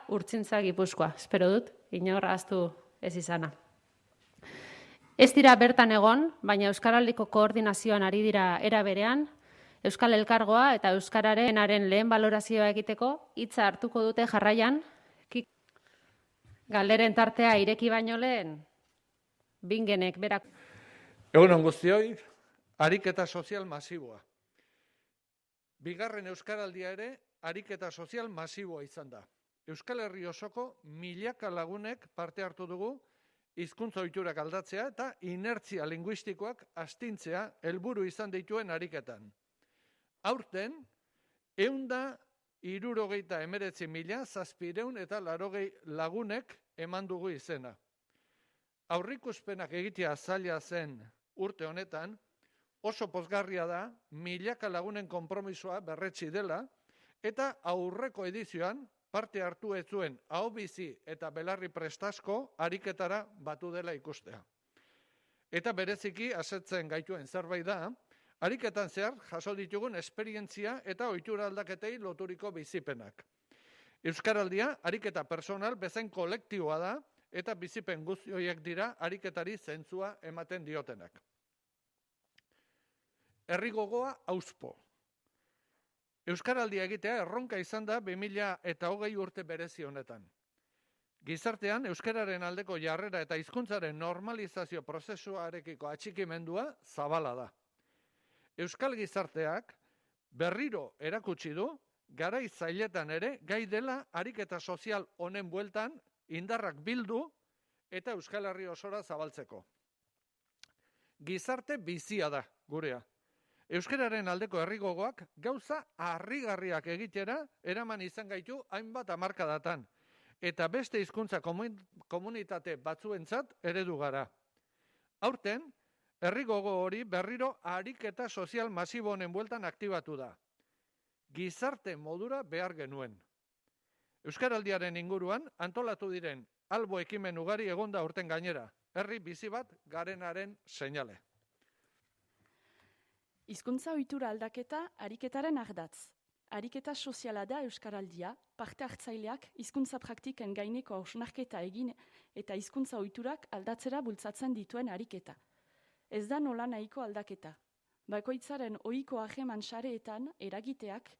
Urtzintza Gipuzkoa, espero dut, inor ahaztu ez izana. Ez dira bertan egon, baina Euskaraldiko koordinazioan ari dira era berean, Euskal Elkargoa eta Euskararenaren lehen balorazioa egiteko hitza hartuko dute jarraian, galderen tartea ireki baino lehen, Bingenek berak. Egun on guztioi, ariketa sozial masiboa. Bigarren Euskaraldia ere, ariketa sozial masiboa izan da. Euskal Herri osoko milaka lagunek parte hartu dugu, hizkuntza ohiturak aldatzea eta inertzia linguistikoak astintzea helburu izan dituen ariketan. Aurten, 169.780 lagunek eman dugu izena. Aurrikuspenak egitea zaila zen urte honetan, oso pozgarria da milaka lagunen konpromisoa berretsi dela, eta aurreko edizioan parte hartu ez zuen ahobizi eta belarri prestasko ariketara batu dela ikustea. Eta bereziki asetzen gaituen zerbait da, ariketan zehar jaso ditugun esperientzia eta ohitura aldaketei loturiko bizipenak. Euskaraldia ariketa personal bezain kolektiboa da eta bizipen guzti horiek dira ariketari zentzua ematen diotenak. Herri gogoa hauspo. Euskaraldia egitea erronka izan da 2020 urte berezi honetan. Gizartean euskararen aldeko jarrera eta hizkuntzaren normalizazio prozesuarekiko atxikimendua zabala da. Euskal gizarteak berriro erakutsi du, garai zailetan ere gai dela ariketa sozial honen bueltan indarrak bildu eta Euskal Herri osora zabaltzeko. Gizarte bizia da gurea. Euskararen aldeko herri gogoak gauza harrigarriak egitera eraman izan gaitu hainbat hamarkadatan, eta beste hizkuntza komunitate batzuentzat eredu gara. Aurten, herri gogo hori berriro ariketa sozial masibo honen bueltan aktibatu da. Gizarte modura behar genuen. Euskaraldiaren inguruan antolatu diren albo ekimen ugari egonda urten gainera, herri bizi bat garenaren seinale. Hizkuntza ohitura aldaketa ariketaren ardatz. Ariketa soziala da Euskaraldia, parte hartzaileak hizkuntza praktiken gaineko hausnarketa egin eta hizkuntza ohiturak aldatzera bultzatzen dituen ariketa. Ez da nola nahiko aldaketa. Bakoitzaren ohiko harreman sareetan eragiteak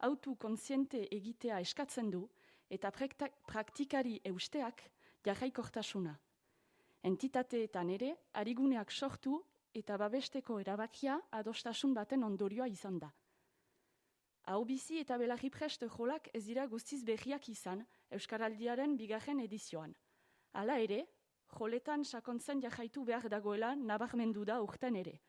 autu kontziente egitea eskatzen du eta praktikari eusteak jarraikortasuna. Entitateetan ere, ariguneak sortu eta babesteko erabakia adostasun baten ondorioa izan da. Ahobizi eta belarri prest jolak ez dira guztiz berriak izan Euskaraldiaren bigarren edizioan. Hala ere, joletan sakontzen jarraitu behar dagoela nabarmendu da urten ere.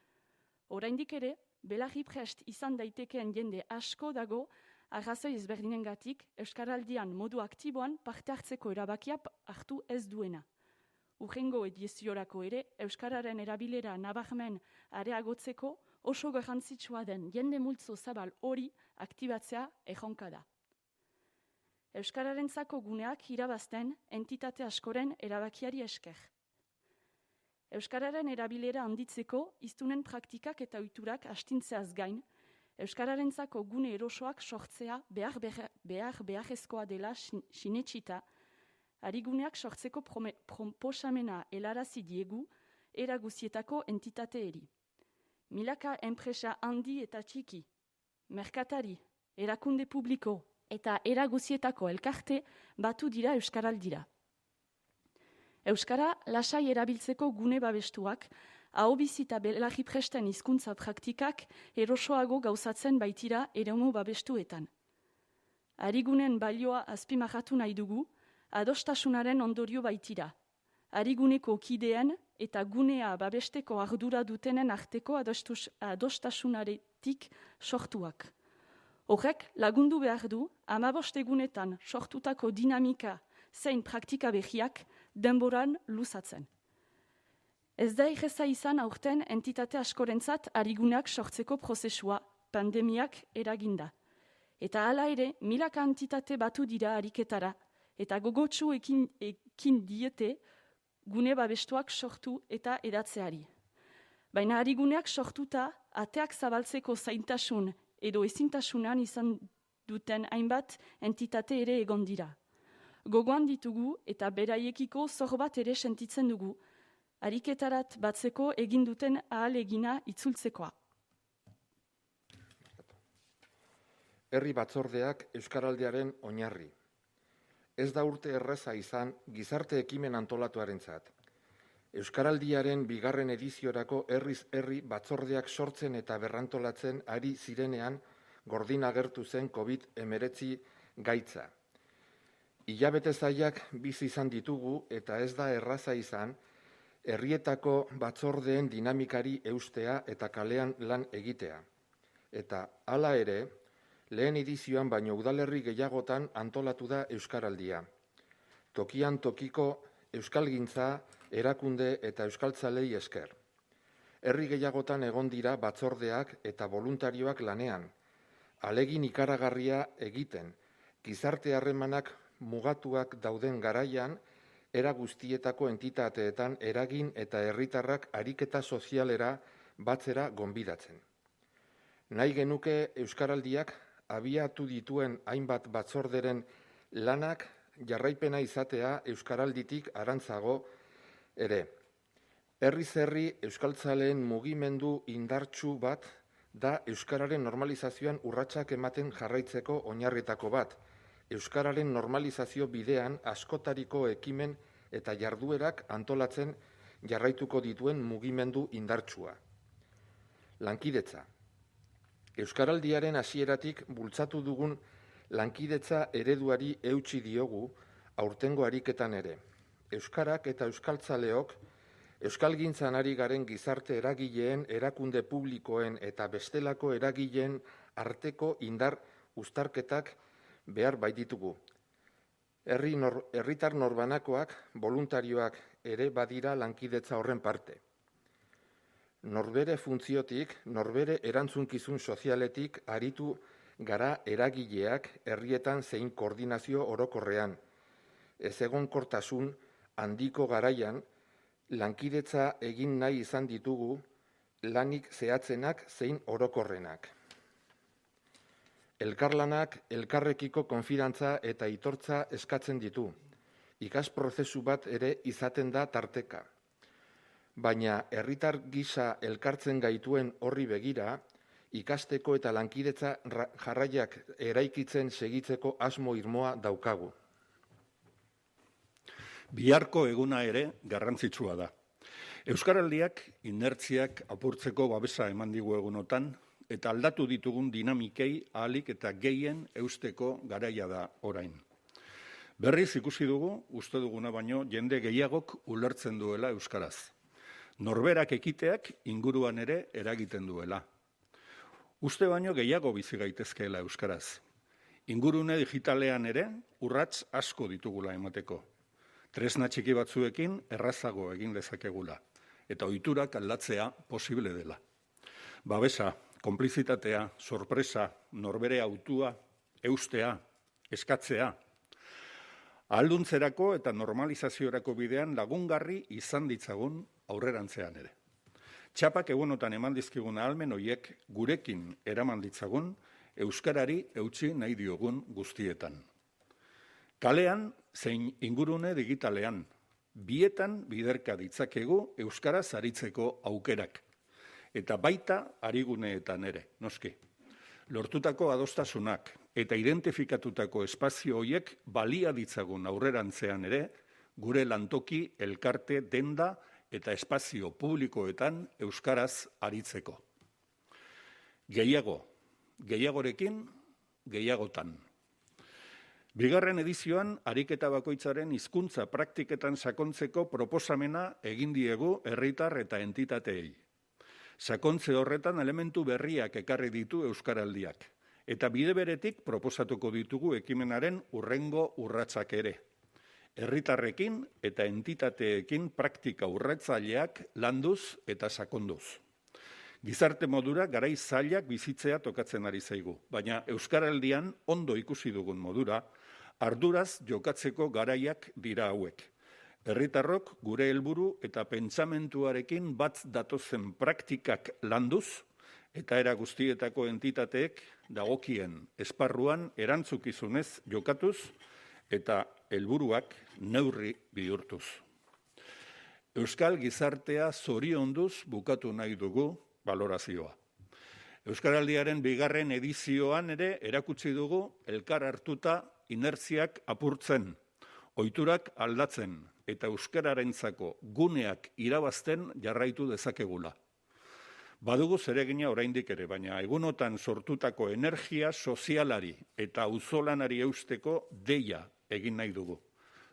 Oraindik ere, belarri prest izan daitekeen jende asko dago arrazoi ezberdinengatik Euskaraldian modu aktiboan parte hartzeko erabakia hartu ez duena. Urrengo ediziorako ere, Euskararen erabilera nabarmen areagotzeko oso garrantzitsua den jende multzo zabal hori aktibatzea erronka da. Euskararentzako guneak irabazten entitate askoren erabakiari esker. Euskararen erabilera handitzeko hiztunen praktikak eta ohiturak astintzeaz gain, Euskararentzako gune erosoak sortzea beharrezkoa dela sinetsita, ariguneak sortzeko proposamena helarazi diegu era guzietako entitateeri. Milaka enpresa handi eta txiki, merkatari, erakunde publiko eta era guzietako elkarte batu dira Euskaraldira. Euskara lasai erabiltzeko gune babestuak, ahobizi eta belarri presten hizkuntza praktikak erosoago gauzatzen baitira eremu babestuetan. Arigunen balioa azpimarratu nahi dugu, adostasunaren ondorio baitira. Ariguneko kideen eta gunea babesteko ardura dutenen arteko adostasunaretik sortuak. Horrek lagundu behar du 15 egunetan sortutako dinamika zein praktika berriak denboran luzatzen. Ez da erreza izan aurten entitate askorentzat ariguneak sortzeko prozesua pandemiak eraginda. Eta hala ere, milaka entitate batu dira ariketara, eta gogotsu ekin diete gune babestuak sortu eta edatzeari. Baina ariguneak sortuta, ateak zabaltzeko zaintasun edo ezintasunan izan duten hainbat entitate ere egon dira. Gogoan ditugu eta beraiekiko zor bat ere sentitzen dugu. Ariketarat batzeko egin duten ahalegina itzultzekoa. Herri batzordeak euskaraldiaren oinarri. Ez da urte erraza izan gizarte ekimen antolatuarentzat. Euskaraldiaren bigarren ediziorako herriz herri batzordeak sortzen eta berrantolatzen ari zirenean gordin agertu zen COVID-19 gaitza. Hilabete zailak bizi izan ditugu eta ez da erraza izan herrietako batzordeen dinamikari eustea eta kalean lan egitea. Eta hala ere, lehen edizioan baino udalerri gehiagotan antolatu da euskaraldia. Tokian tokiko euskalgintza, erakunde eta euskaltzalei esker. Herri gehiagotan egon dira batzordeak eta voluntarioak lanean, alegin ikaragarria egiten, gizarte harremanak mugatuak dauden garaian, era guztietako entitateetan eragin eta herritarrak ariketa sozialera batzera gonbidatzen. Nahi genuke euskaraldiak abiatu dituen hainbat batzorderen lanak jarraipena izatea euskaralditik arantzago ere. Herriz herri euskaltzaleen mugimendu indartsu bat da euskararen normalizazioan urratsak ematen jarraitzeko oinarrietako bat. Euskararen normalizazio bidean askotariko ekimen eta jarduerak antolatzen jarraituko dituen mugimendu indartsua. Lankidetza. Euskaraldiaren hasieratik bultzatu dugun lankidetza ereduari eutsi diogu aurtengo ariketan ere. Euskarak eta euskaltzaleok euskalgintzan ari garen gizarte eragileen, erakunde publikoen eta bestelako eragileen arteko indar uztarketak behar baititugu. Herritar norbanakoak, voluntarioak ere badira lankidetza horren parte. Norbere funtziotik, norbere erantzunkizun sozialetik aritu gara eragileak herrietan zein koordinazio orokorrean. Ezegonkortasun handiko garaian, lankidetza egin nahi izan ditugu lanik zehatzenak zein orokorrenak. Elkarlanak elkarrekiko konfidantza eta aitortza eskatzen ditu. Ikas prozesu bat ere izaten da tarteka. Baina herritar gisa elkartzen gaituen horri begira, ikasteko eta lankidetza jarraiak eraikitzen segitzeko asmo irmoa daukagu. Biharko eguna ere garrantzitsua da. Euskaraldiak inertziak apurtzeko babesa eman digu egunotan, eta aldatu ditugun dinamikei ahalik eta gehien eusteko garaia da orain. Berriz ikusi dugu, uste duguna baino, jende gehiagok ulertzen duela euskaraz. Norberak ekiteak inguruan ere eragiten duela. Uste baino gehiago bizi gaitezkeela euskaraz. Ingurune digitalean ere urrats asko ditugula emateko. Tresna txiki batzuekin errazago egin dezakegula, eta ohiturak aldatzea posible dela. Babesa, konplizitatea, sorpresa, norbere hautua, eustea, eskatzea. Ahalduntzerako eta normalizaziorako bidean lagungarri izan ditzagun aurrerantzean ere. Txapak egunotan eman dizkigun ahalmen horiek gurekin eraman ditzagun euskarari eutsi nahi diogun guztietan. Kalean zein ingurune digitalean, bietan biderka ditzakegu euskaraz aritzeko aukerak. Eta baita ariguneetan ere, noski. Lortutako adostasunak eta identifikatutako espazio horiek balia ditzagun aurrerantzean ere, gure lantoki, elkarte, denda eta espazio publikoetan euskaraz aritzeko. Gehiagorekin, gehiagotan. Bigarren edizioan, ariketa bakoitzaren hizkuntza praktiketan sakontzeko proposamena egin diegu herritar eta entitateei. Sakontze horretan elementu berriak ekarri ditu euskaraldiak, eta bide beretik proposatuko ditugu ekimenaren hurrengo urratsak ere. Herritarrekin eta entitateekin praktika urratzaileak landuz eta sakonduz. Gizarte modura garai zailak bizitzea tokatzen ari zaigu, baina euskaraldian ondo ikusi dugun modura, arduraz jokatzeko garaiak dira hauek. Herritarrok gure helburu eta pentsamentuarekin bat datozen praktikak landuz eta era guztietako entitateek dagokien esparruan erantzukizunez jokatuz eta helburuak neurri bihurtuz. Euskal gizartea zorionduz bukatu nahi dugu balorazioa. Euskaraldiaren 2. edizioan ere erakutsi dugu elkar hartuta inertziak apurtzen, ohiturak aldatzen eta euskararentzako guneak irabazten jarraitu dezakegula. Badugu zeregina oraindik ere, baina egunotan sortutako energia sozialari eta auzolanari eusteko deia egin nahi dugu.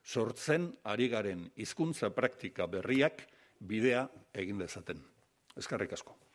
Sortzen ari garen hizkuntza praktika berriak bidea egin dezaten. Eskerrik asko.